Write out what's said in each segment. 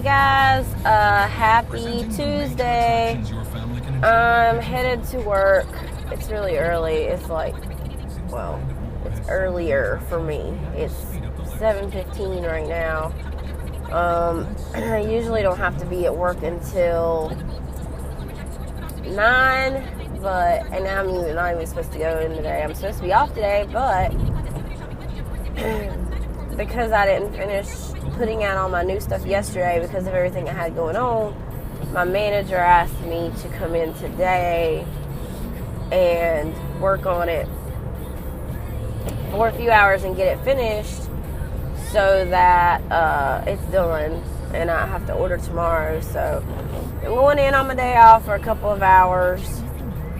guys, happy Tuesday. I'm headed to work. It's really early. It's like, well, it's earlier for me. It's 7:15 right now. I usually don't have to be at work until 9, and I'm not even supposed to go in today. I'm supposed to be off today, but because I didn't finish putting out all my new stuff yesterday because of everything I had going on, my manager asked me to come in today and work on it for a few hours and get it finished so that it's done and I have to order tomorrow. So I'm going in on my day off for a couple of hours,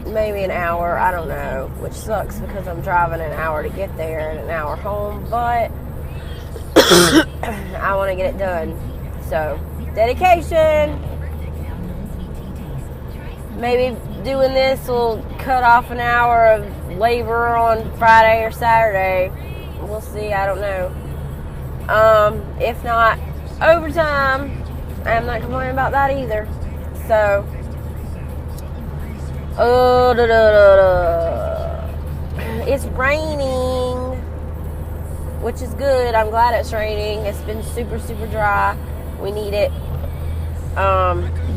maybe an hour, I don't know, which sucks because I'm driving an hour to get there and an hour home, but I want to get it done. So, dedication. Maybe doing this will cut off an hour of labor on Friday or Saturday. We'll see, I don't know. If not, overtime. I'm not complaining about that either. So, it's raining, which is good. I'm glad it's raining. It's been super, super dry. We need it.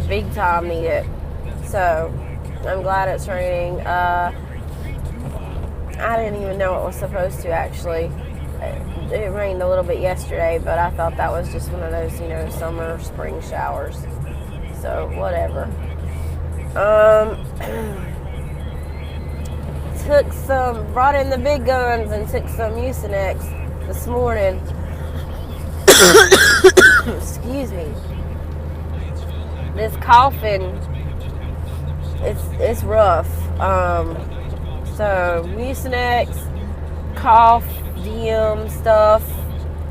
Big time need it. So, I'm glad it's raining. I didn't even know it was supposed to, actually. It rained a little bit yesterday, but I thought that was just one of those, summer, spring showers. So, whatever. Brought in the big guns and took some Mucinex this morning. Excuse me. This coughing, it's rough. So Mucinex, cough, DM stuff,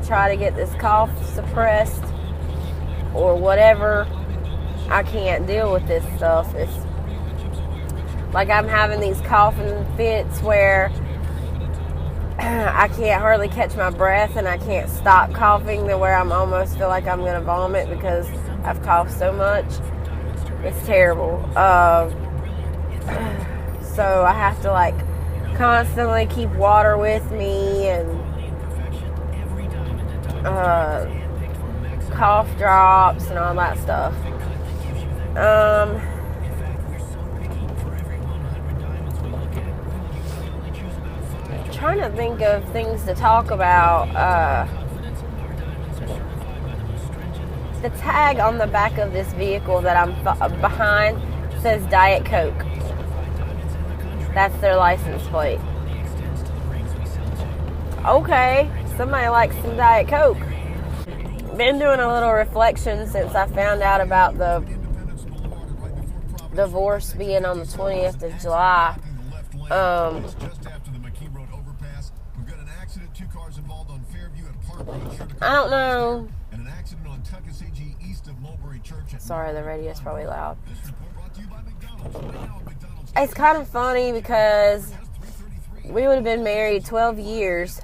try to get this cough suppressed or whatever. I can't deal with this stuff. It's like I'm having these coughing fits where I can't hardly catch my breath and I can't stop coughing to where I'm almost feel like I'm going to vomit because I've coughed so much. It's terrible. So I have to constantly keep water with me and cough drops and all that stuff. Trying to think of things to talk about. The tag on the back of this vehicle that I'm behind says Diet Coke. That's their license plate. Okay, somebody likes some Diet Coke. Been doing a little reflection since I found out about the divorce being on the 20th of July. I don't know. Sorry, the radio's probably loud. It's kind of funny because we would have been married 12 years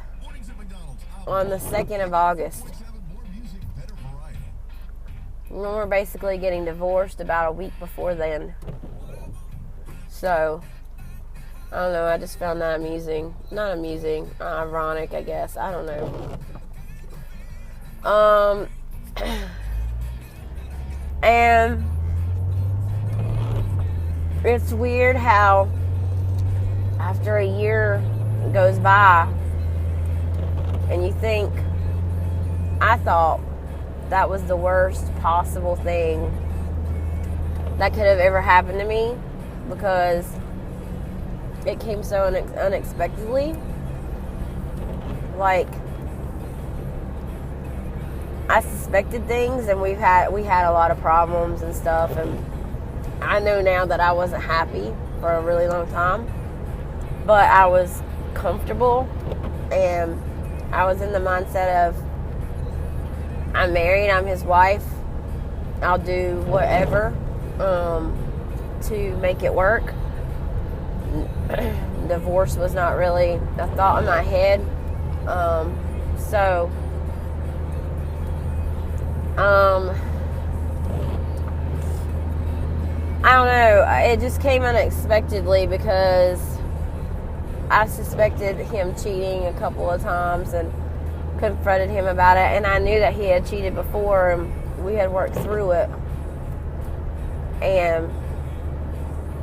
on the 2nd of August. And we're basically getting divorced about a week before then. So, I don't know, I just found that amusing. Not amusing, ironic, I guess. I don't know. And it's weird how after a year goes by and you think, I thought that was the worst possible thing that could have ever happened to me because it came so unexpectedly. I suspected things and we had a lot of problems and stuff, and I know now that I wasn't happy for a really long time, but I was comfortable and I was in the mindset of I'm married, I'm his wife, I'll do whatever to make it work. Divorce was not really a thought in my head. I don't know. It just came unexpectedly because I suspected him cheating a couple of times and confronted him about it. And I knew that he had cheated before and we had worked through it. And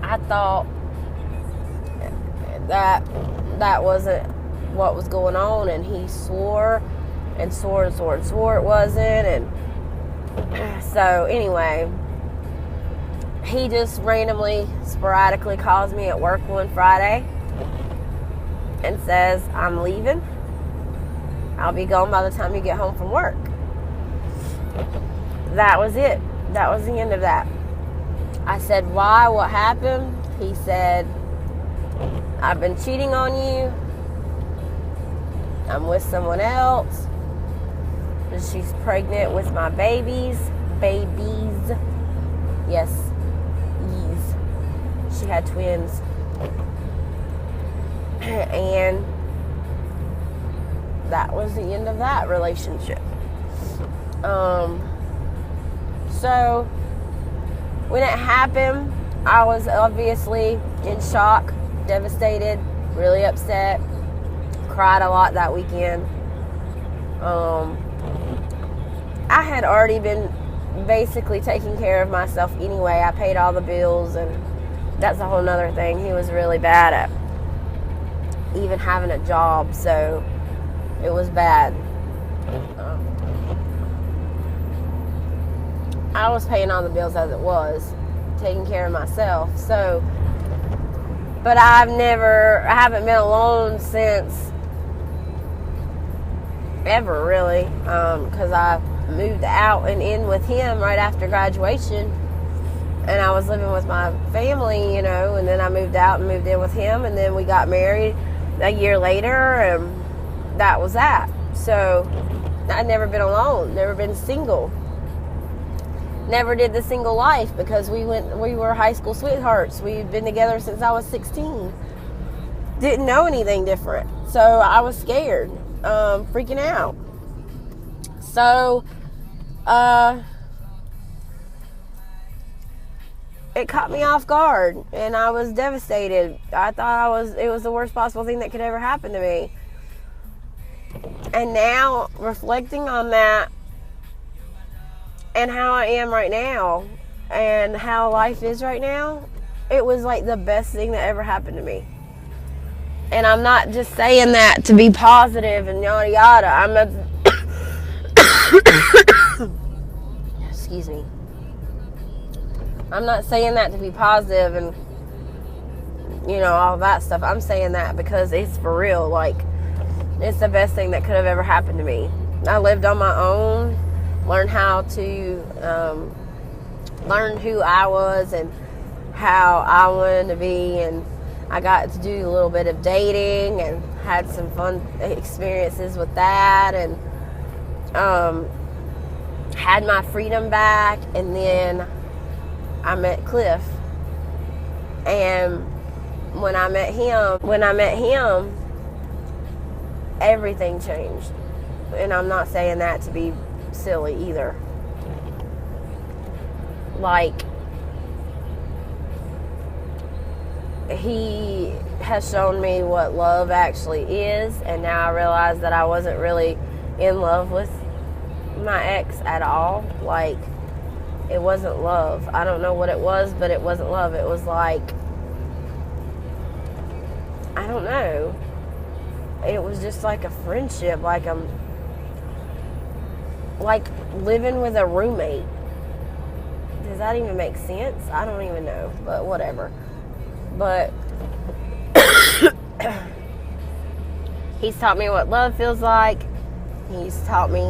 I thought that wasn't what was going on. And he swore and swore and swore and swore it wasn't. And so anyway, he just randomly, sporadically calls me at work one Friday and says, I'm leaving. I'll be gone by the time you get home from work. That was it. That was the end of that. I said, why? What happened? He said, I've been cheating on you. I'm with someone else. She's pregnant with my babies. Babies. Yes. She had twins. And that was the end of that relationship. So when it happened, I was obviously in shock, devastated, really upset, cried a lot that weekend. I had already been basically taking care of myself anyway. I paid all the bills, and that's a whole nother thing. He was really bad at even having a job, so it was bad. I was paying all the bills as it was, taking care of myself. So, but I haven't been alone since ever, really, because I moved out and in with him right after graduation, and I was living with my family, and then I moved out and moved in with him, and then we got married a year later, and that was that. So I'd never been alone, never been single, never did the single life, because we were high school sweethearts. We'd been together since I was 16. Didn't know anything different, so I was scared, freaking out. So it caught me off guard, and I was devastated. I thought it was the worst possible thing that could ever happen to me. And now, reflecting on that, and how I am right now, and how life is right now, it was like the best thing that ever happened to me. And I'm not just saying that to be positive and yada yada. Excuse me. I'm not saying that to be positive and all that stuff. I'm saying that because it's for real. Like, it's the best thing that could have ever happened to me. I lived on my own, learned how to learn who I was and how I wanted to be, and I got to do a little bit of dating and had some fun experiences with that, and had my freedom back. And then I met Cliff, and when I met him, everything changed. And I'm not saying that to be silly either. Like, he has shown me what love actually is, and now I realize that I wasn't really in love with my ex at all. Like, it wasn't love. I don't know what it was, but it wasn't love. It was like, I don't know. It was just like a friendship, like living with a roommate. Does that even make sense? I don't even know, but whatever. But he's taught me what love feels like. He's taught me,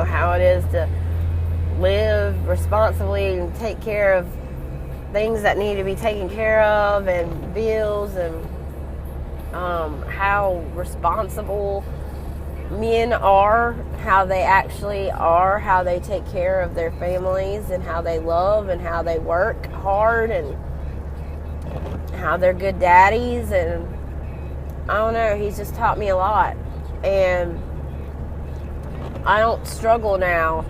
how it is to live responsibly and take care of things that need to be taken care of, and bills, and how responsible men are, how they actually are, how they take care of their families, and how they love, and how they work hard, and how they're good daddies. And I don't know, he's just taught me a lot, and I don't struggle now.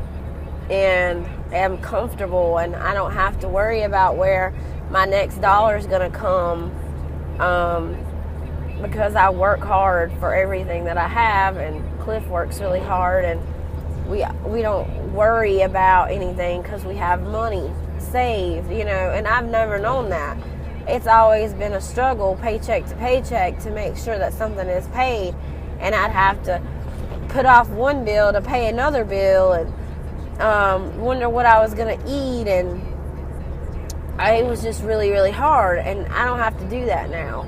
And am comfortable and I don't have to worry about where my next dollar is going to come, because I work hard for everything that I have, and Cliff works really hard, and we don't worry about anything because we have money saved, and I've never known that. It's always been a struggle, paycheck to paycheck, to make sure that something is paid, and I'd have to put off one bill to pay another bill, and wonder what I was going to eat, and it was just really, really hard, and I don't have to do that now.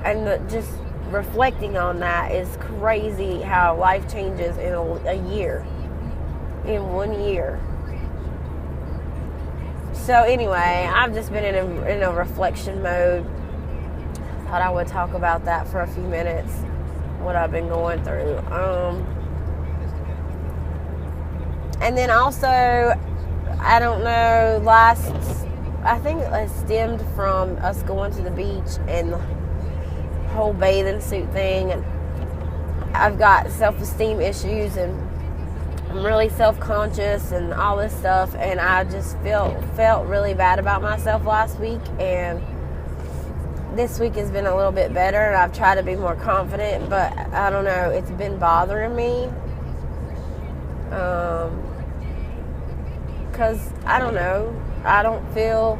And just reflecting on that is crazy, how life changes in a year, in 1 year. So anyway, I've just been in a reflection mode. Thought I would talk about that for a few minutes, what I've been going through. And then also, I don't know, I think it stemmed from us going to the beach and the whole bathing suit thing, and I've got self-esteem issues, and I'm really self-conscious and all this stuff, and I just felt really bad about myself last week, and this week has been a little bit better, and I've tried to be more confident, but I don't know, it's been bothering me, because I don't know, I don't feel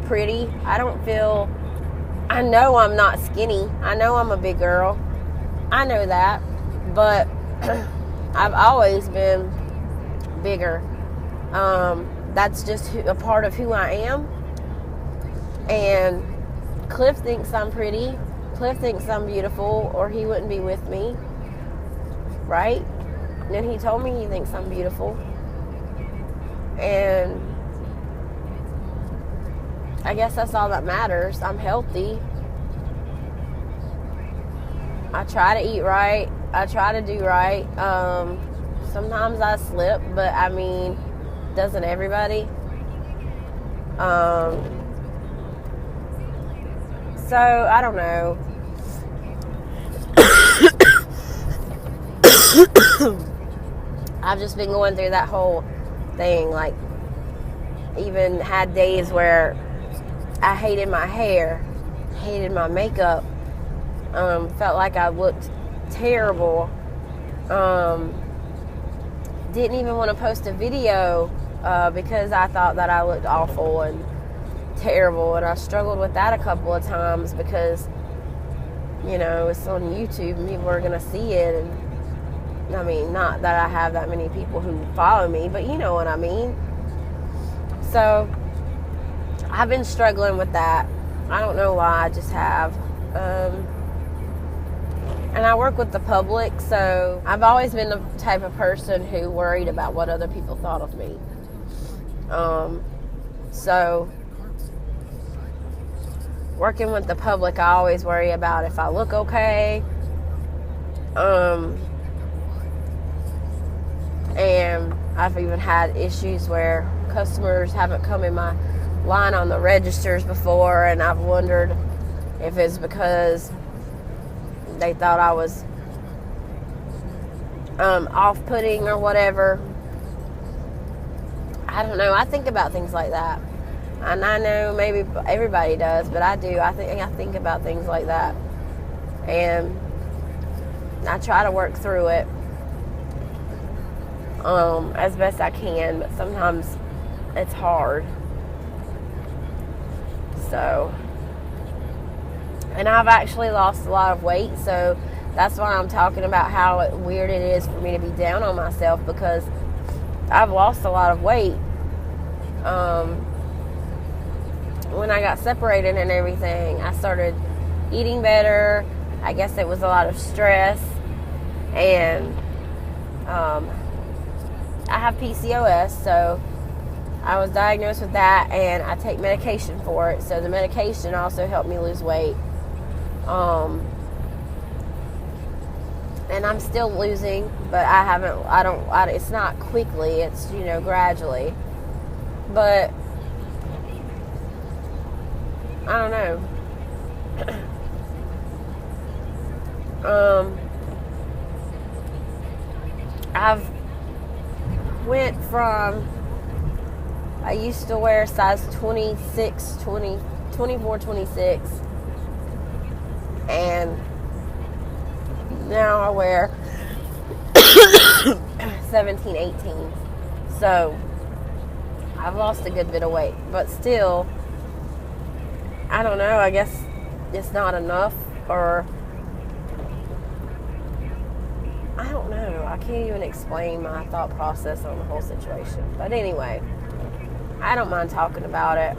pretty. I know I'm not skinny. I know I'm a big girl. I know that. But I've always been bigger. That's just a part of who I am. And Cliff thinks I'm pretty. Cliff thinks I'm beautiful, or he wouldn't be with me. Right? And he told me he thinks I'm beautiful. And I guess that's all that matters. I'm healthy. I try to eat right. I try to do right. Sometimes I slip, but I mean, doesn't everybody? So, I don't know. I've just been going through that whole thing. Like, even had days where I hated my hair, hated my makeup, felt like I looked terrible, didn't even want to post a video because I thought that I looked awful and terrible, and I struggled with that a couple of times because, it's on YouTube and people are going to see it, and I mean, not that I have that many people who follow me, but you know what I mean. So I've been struggling with that. I don't know why, I just have. And I work with the public, so I've always been the type of person who worried about what other people thought of me. So working with the public, I always worry about if I look okay. And I've even had issues where customers haven't come in my line on the registers before, and I've wondered if it's because they thought I was off-putting or whatever. I don't know. I think about things like that, and I know maybe everybody does, but I do. I think about things like that, and I try to work through it as best I can, but sometimes it's hard. So, and I've actually lost a lot of weight, so that's why I'm talking about how weird it is for me to be down on myself, because I've lost a lot of weight. When I got separated and everything, I started eating better. I guess it was a lot of stress, and I have PCOS, so I was diagnosed with that, and I take medication for it. So the medication also helped me lose weight. And I'm still losing, but it's not quickly, it's, gradually. But I don't know. I've went from, I used to wear size 26, 20, 24, 26, and now I wear 17, 18. So I've lost a good bit of weight, but still, I don't know, I guess it's not enough, or I don't know. I can't even explain my thought process on the whole situation. But anyway, I don't mind talking about it.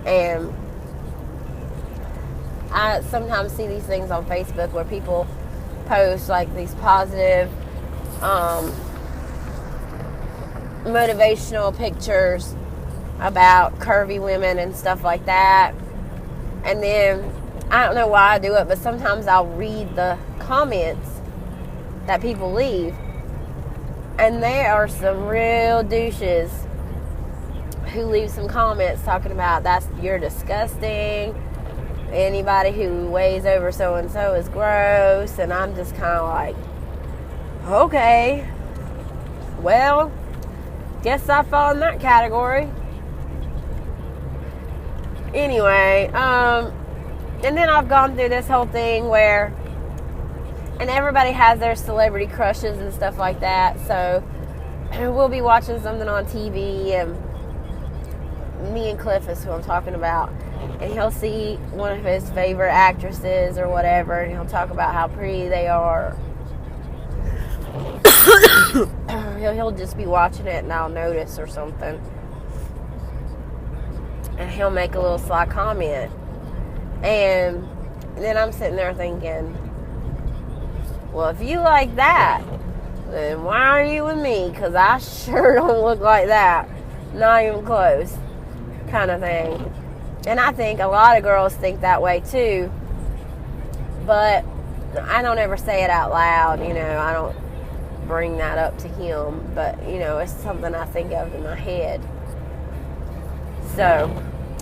And I sometimes see these things on Facebook where people post like these positive, motivational pictures about curvy women and stuff like that. And then, I don't know why I do it, but sometimes I'll read the comments that people leave, and there are some real douches who leave some comments talking about you're disgusting, anybody who weighs over so and so is gross, and I'm just kind of like, okay, well, guess I fall in that category. Anyway, and then I've gone through this whole thing where, and everybody has their celebrity crushes and stuff like that, so we'll be watching something on TV, and me and Cliff is who I'm talking about, and he'll see one of his favorite actresses or whatever, and he'll talk about how pretty they are. He'll just be watching it, and I'll notice or something, and he'll make a little sly comment, and then I'm sitting there thinking, well, if you like that, then why are you with me? Because I sure don't look like that. Not even close, kind of thing. And I think a lot of girls think that way too, but I don't ever say it out loud, I don't bring that up to him, but, it's something I think of in my head. So,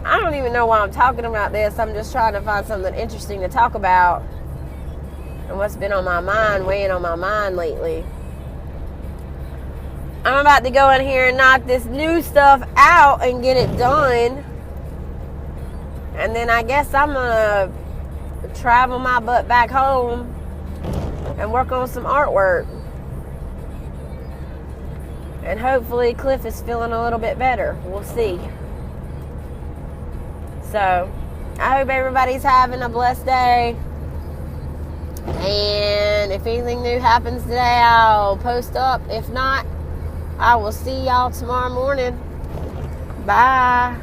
I don't even know why I'm talking about this. I'm just trying to find something interesting to talk about, and what's been on my mind, weighing on my mind lately. I'm about to go in here and knock this new stuff out and get it done. And then I guess I'm going to travel my butt back home and work on some artwork. And hopefully Cliff is feeling a little bit better. We'll see. So, I hope everybody's having a blessed day. And if anything new happens today, I'll post up. If not, I will see y'all tomorrow morning. Bye.